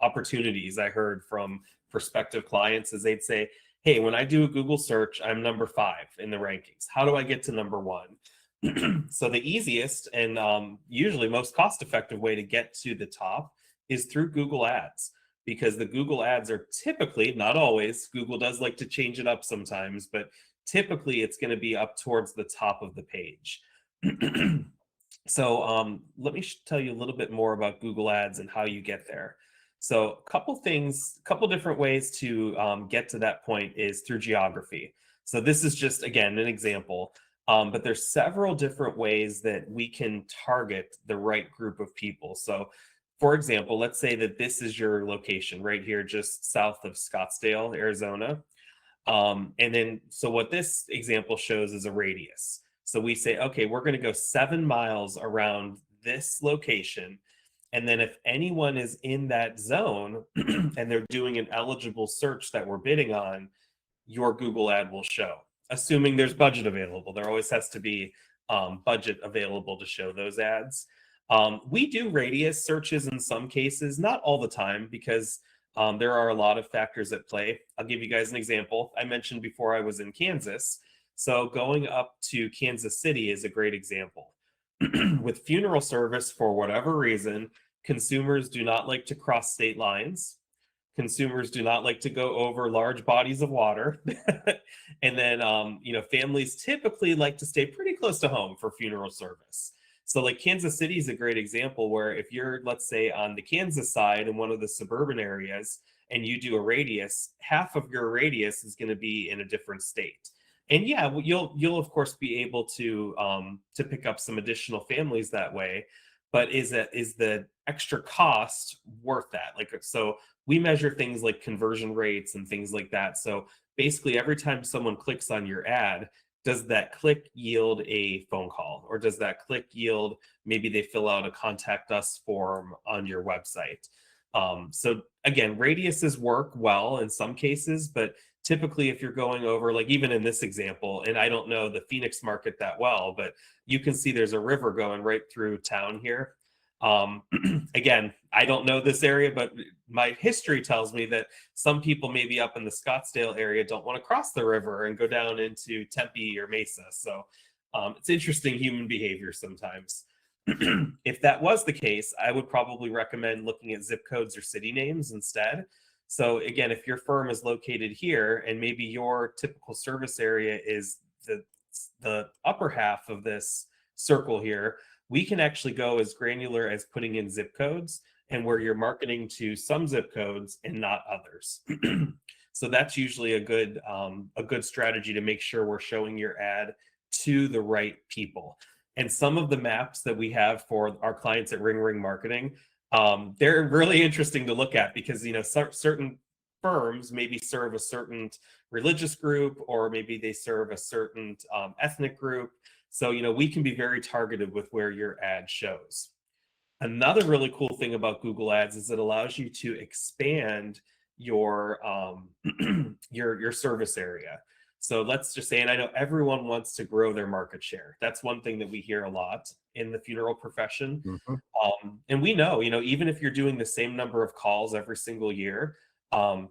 S2: opportunities I heard from prospective clients is they'd say, hey, when I do a Google search, I'm number 5 in the rankings. How do I get to number 1? So the easiest and usually most cost-effective way to get to the top is through Google Ads, because the Google Ads are typically, not always, Google does like to change it up sometimes, but typically it's going to be up towards the top of the page. So let me tell you a little bit more about Google Ads and how you get there. So a couple different ways to get to that point is through geography. So this is just, again, an example, but there's several different ways that we can target the right group of people. So for example, let's say that this is your location right here, just south of Scottsdale, Arizona. And then, so what this example shows is a radius. So we say, okay, we're going to go 7 miles around this location. And then if anyone is in that zone and they're doing an eligible search that we're bidding on, your Google ad will show, assuming there's budget available. There always has to be budget available to show those ads. We do radius searches in some cases, not all the time, because there are a lot of factors at play. I'll give you guys an example. I mentioned before I was in Kansas. So going up to Kansas City is a great example. With funeral service, for whatever reason, consumers do not like to cross state lines. Consumers do not like to go over large bodies of water. And then, families typically like to stay pretty close to home for funeral service. So like Kansas City is a great example where if you're, let's say, on the Kansas side in one of the suburban areas and you do a radius, half of your radius is going to be in a different state. And yeah, you'll of course be able to pick up some additional families that way. But is the extra cost worth that? Like, so we measure things like conversion rates and things like that. So basically, every time someone clicks on your ad, does that click yield a phone call, or does that click yield maybe they fill out a contact us form on your website? So again, radiuses work well in some cases, but typically if you're going over, like even in this example, and I don't know the Phoenix market that well, but you can see there's a river going right through town here. Again, I don't know this area, but my history tells me that some people maybe up in the Scottsdale area don't want to cross the river and go down into Tempe or Mesa. So it's interesting human behavior sometimes. If that was the case, I would probably recommend looking at zip codes or city names instead. So again, if your firm is located here and maybe your typical service area is the upper half of this circle here, we can actually go as granular as putting in zip codes and where you're marketing to some zip codes and not others. So that's usually a good strategy to make sure we're showing your ad to the right people. And some of the maps that we have for our clients at Ring Ring Marketing, they're really interesting to look at because, you know, certain firms maybe serve a certain religious group, or maybe they serve a certain ethnic group. So, you know, we can be very targeted with where your ad shows. Another really cool thing about Google Ads is it allows you to expand your your service area. So let's just say, and I know everyone wants to grow their market share. That's one thing that we hear a lot in the funeral profession. And we know, you know, even if you're doing the same number of calls every single year,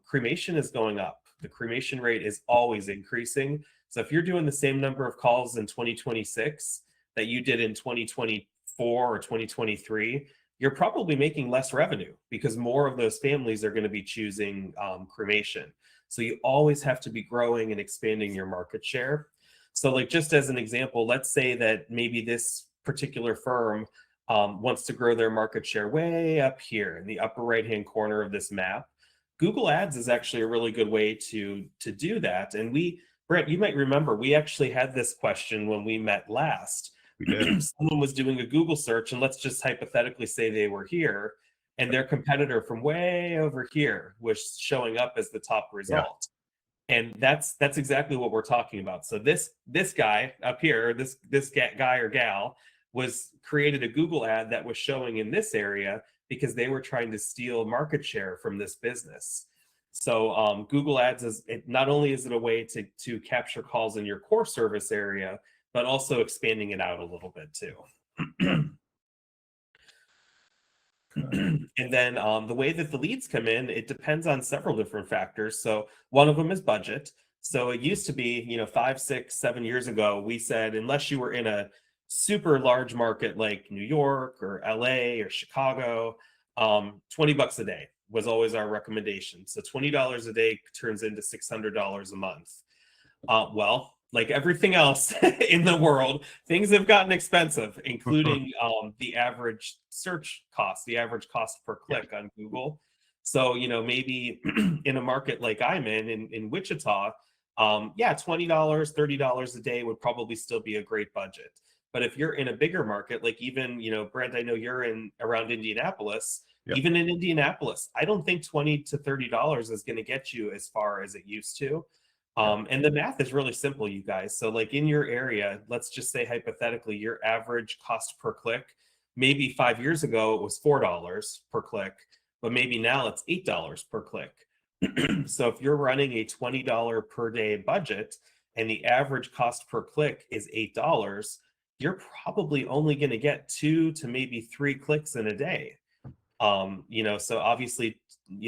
S2: cremation is going up. The cremation rate is always increasing. So if you're doing the same number of calls in 2026 that you did in 2024 or 2023, you're probably making less revenue because more of those families are going to be choosing cremation. So you always have to be growing and expanding your market share. So like just as an example, let's say that maybe this particular firm wants to grow their market share way up here in the upper right-hand corner of this map. Google Ads is actually a really good way to do that. And Brent, you might remember, we actually had this question when we met last.
S1: We did.
S2: Someone was doing a Google search, and let's just hypothetically say they were here, and their competitor from way over here was showing up as the top result. Yeah. And that's exactly what we're talking about. So this guy up here, this guy or gal was created a Google ad that was showing in this area because they were trying to steal market share from this business. So Google Ads not only is it a way to capture calls in your core service area, but also expanding it out a little bit too. And then the way that the leads come in, it depends on several different factors. So one of them is budget. So it used to be, you know, 5, 6, 7 years ago, we said, unless you were in a super large market like New York or LA or Chicago, $20 a day was always our recommendation. So $20 a day turns into $600 a month. Well, like everything else in the world, things have gotten expensive, including the average search cost, the average cost per click on Google. So, you know, maybe in a market like I'm in Wichita, $20, $30 a day would probably still be a great budget. But if you're in a bigger market, like even, you know, Brent, I know you're around Indianapolis. Yep. Even in Indianapolis, I don't think $20 to $30 is going to get you as far as it used to. And the math is really simple, you guys. So like in your area, let's just say hypothetically, your average cost per click, maybe 5 years ago, it was $4 per click, but maybe now it's $8 per click. So if you're running a $20 per day budget and the average cost per click is $8, you're probably only going to get 2 to maybe 3 clicks in a day. You know, so obviously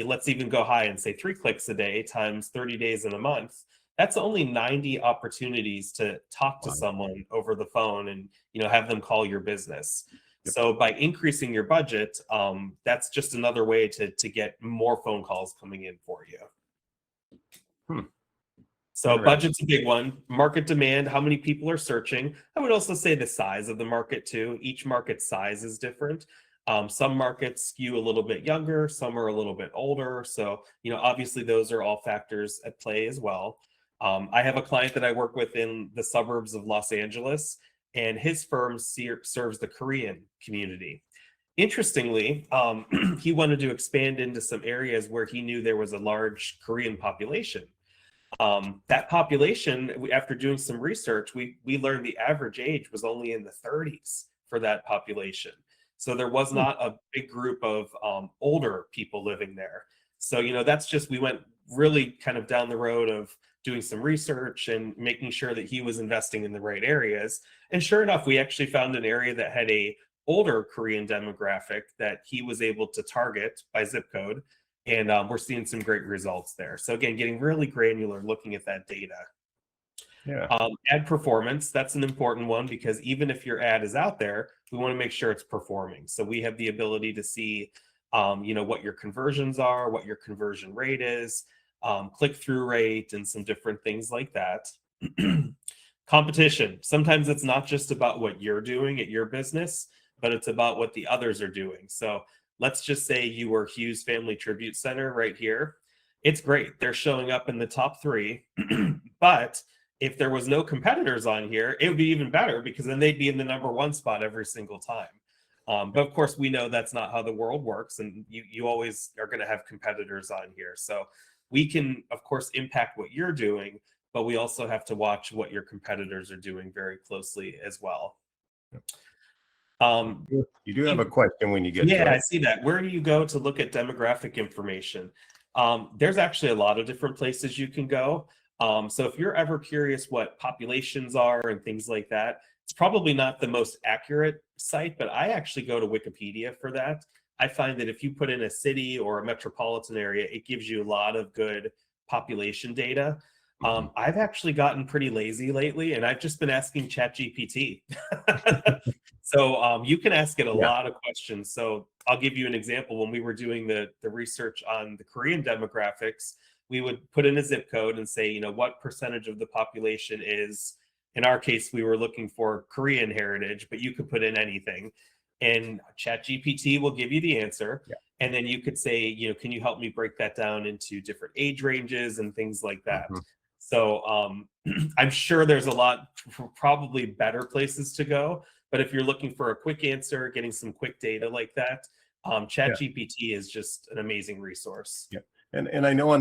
S2: let's even go high and say 3 clicks a day times 30 days in a month. That's only 90 opportunities to talk to someone over the phone and, you know, have them call your business. Yep. So by increasing your budget, that's just another way to get more phone calls coming in for you. So budget's a big one. Market demand, how many people are searching? I would also say the size of the market too. Each market size is different. Some markets skew a little bit younger, some are a little bit older. So, you know, obviously those are all factors at play as well. I have a client that I work with in the suburbs of Los Angeles, and his firm serves the Korean community. Interestingly, he wanted to expand into some areas where he knew there was a large Korean population. That population, after doing some research, we learned the average age was only in the 30s for that population. So there was not a big group of older people living there. So, that's just, we went really kind of down the road of doing some research and making sure that he was investing in the right areas. And sure enough, we actually found an area that had a older Korean demographic that he was able to target by zip code. And we're seeing some great results there. So again, getting really granular, looking at that data.
S1: Yeah.
S2: Ad performance, that's an important one because even if your ad is out there, we want to make sure it's performing. So we have the ability to see, what your conversions are, what your conversion rate is, click-through rate, and some different things like that. Competition. Sometimes it's not just about what you're doing at your business, but it's about what the others are doing. So let's just say you were Hughes Family Tribute Center right here. It's great. They're showing up in the top 3, but if there was no competitors on here, it would be even better because then they'd be in the number 1 spot every single time. But of course, we know that's not how the world works, and you always are going to have competitors on here. So we can, of course, impact what you're doing, but we also have to watch what your competitors are doing very closely as well.
S1: You do have a question when you get to it.
S2: Yeah, I see that. Where do you go to look at demographic information? There's actually a lot of different places you can go. So if you're ever curious what populations are and things like that, it's probably not the most accurate site, but I actually go to Wikipedia for that. I find that if you put in a city or a metropolitan area, it gives you a lot of good population data. I've actually gotten pretty lazy lately, and I've just been asking ChatGPT. So you can ask it a lot of questions. So I'll give you an example. When we were doing the research on the Korean demographics, we would put in a zip code and say, what percentage of the population is, in our case, we were looking for Korean heritage, but you could put in anything. And ChatGPT will give you the answer. Yeah. And then you could say, can you help me break that down into different age ranges and things like that? So I'm sure there's a lot, probably better places to go. But if you're looking for a quick answer, getting some quick data like that, ChatGPT is just an amazing resource.
S1: Yeah. And I know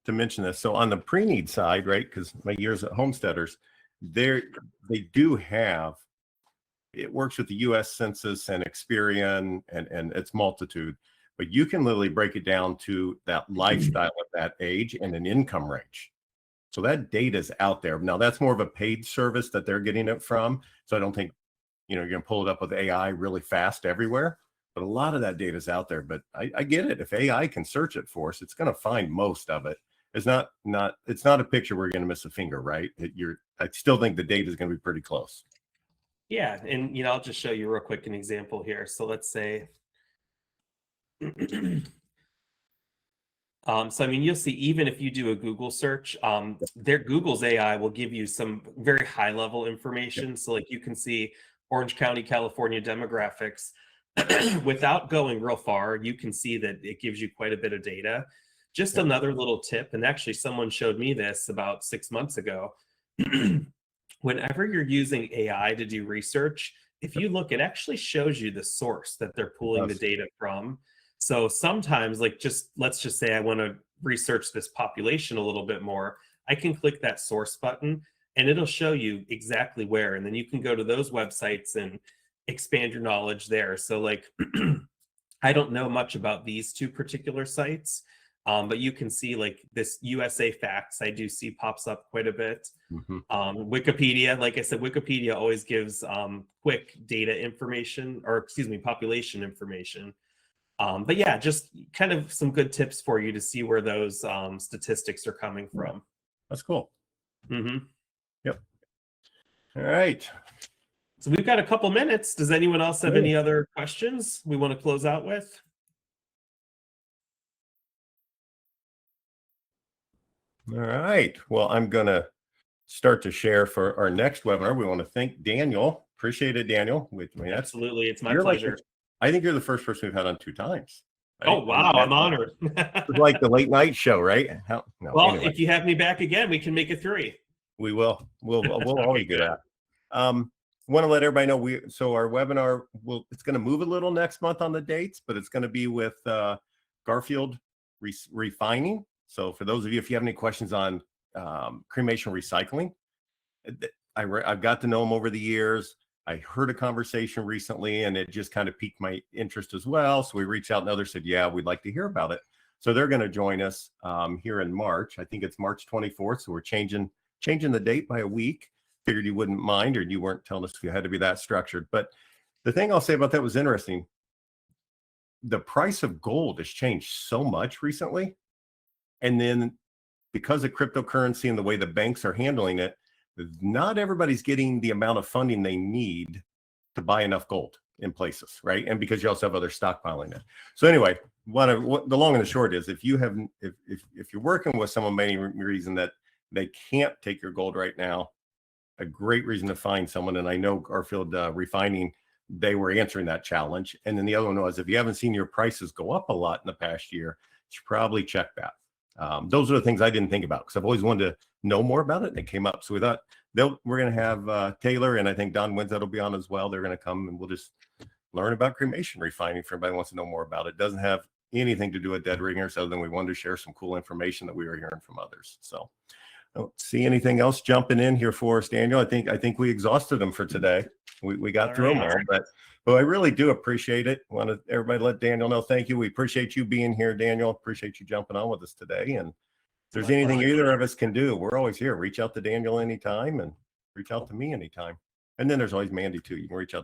S1: to mention this, so on the pre-need side, right, because my years at Homesteaders, they do have, it works with the U.S. Census and Experian and its multitude, but you can literally break it down to that lifestyle at that age and an income range. So that data is out there. Now that's more of a paid service that they're getting it from. So I don't think, you're going to pull it up with AI really fast everywhere, but a lot of that data is out there. But I get it. If AI can search it for us, it's going to find most of it. It's not a picture we're going to miss a finger, right? I still think the data is going to be pretty close.
S2: Yeah. And, I'll just show you real quick an example here. So let's say, so, you'll see, even if you do a Google search, Google's AI will give you some very high level information. Yep. So like you can see Orange County, California demographics. Without going real far, you can see that it gives you quite a bit of data. Just another little tip, and actually someone showed me this about 6 months ago. Whenever you're using AI to do research, if you look, it actually shows you the source that they're pulling the data from. So sometimes, let's just say I want to research this population a little bit more. I can click that source button and it'll show you exactly where. And then you can go to those websites and expand your knowledge there. So I don't know much about these 2 particular sites, but you can see this USA Facts, I do see pops up quite a bit. Wikipedia, like I said, Wikipedia always gives quick data information, population information. But yeah, just kind of some good tips for you to see where those statistics are coming from.
S1: That's cool.
S2: Mm-hmm.
S1: Yep. All right.
S2: So we've got a couple minutes. Does anyone else have any other questions we want to close out with?
S1: All right. Well, I'm going to start to share for our next webinar. We want to thank Daniel. Appreciate it, Daniel.
S2: Absolutely. It's my pleasure.
S1: I think you're the first person we've had on 2 times.
S2: Right? Oh, wow. I'm honored.
S1: It's like the late night show, right?
S2: Anyway. If you have me back again, we can make it 3.
S1: We will. We'll always do that. Want to let everybody know so our webinar it's going to move a little next month on the dates, but it's going to be with Garfield Refining. So for those of you, if you have any questions on cremation recycling. I've got to know them over the years. I heard a conversation recently and it just kind of piqued my interest as well. So we reached out and others said, yeah, we'd like to hear about it. So they're going to join us here in March. I think it's March 24th. So we're changing the date by a week. Figured you wouldn't mind, or you weren't telling us if you had to be that structured. But the thing I'll say about that was interesting. The price of gold has changed so much recently. And then because of cryptocurrency and the way the banks are handling it, not everybody's getting the amount of funding they need to buy enough gold in places, right? And because you also have other stockpiling it. So anyway, what the long and the short is, if you're working with someone, any reason that they can't take your gold right now, a great reason to find someone. And I know Garfield Refining, they were answering that challenge. And then the other one was, if you haven't seen your prices go up a lot in the past year, you should probably check that. Those are the things I didn't think about because I've always wanted to know more about it, and it came up. So we thought we're going to have Taylor, and I think Don Winsett will be on as well. They're going to come and we'll just learn about cremation refining for anybody who wants to know more about it. It doesn't have anything to do with Dead Ringers other than we wanted to share some cool information that we were hearing from others. So I don't see anything else jumping in here for us, Daniel. I think we exhausted them for today. We got through them all, but I really do appreciate it. Want to everybody let Daniel know thank you. We appreciate you being here, Daniel. Appreciate you jumping on with us today. And if there's anything either of us can do, we're always here. Reach out to Daniel anytime and reach out to me anytime. And then there's always Mandy too. You can reach out to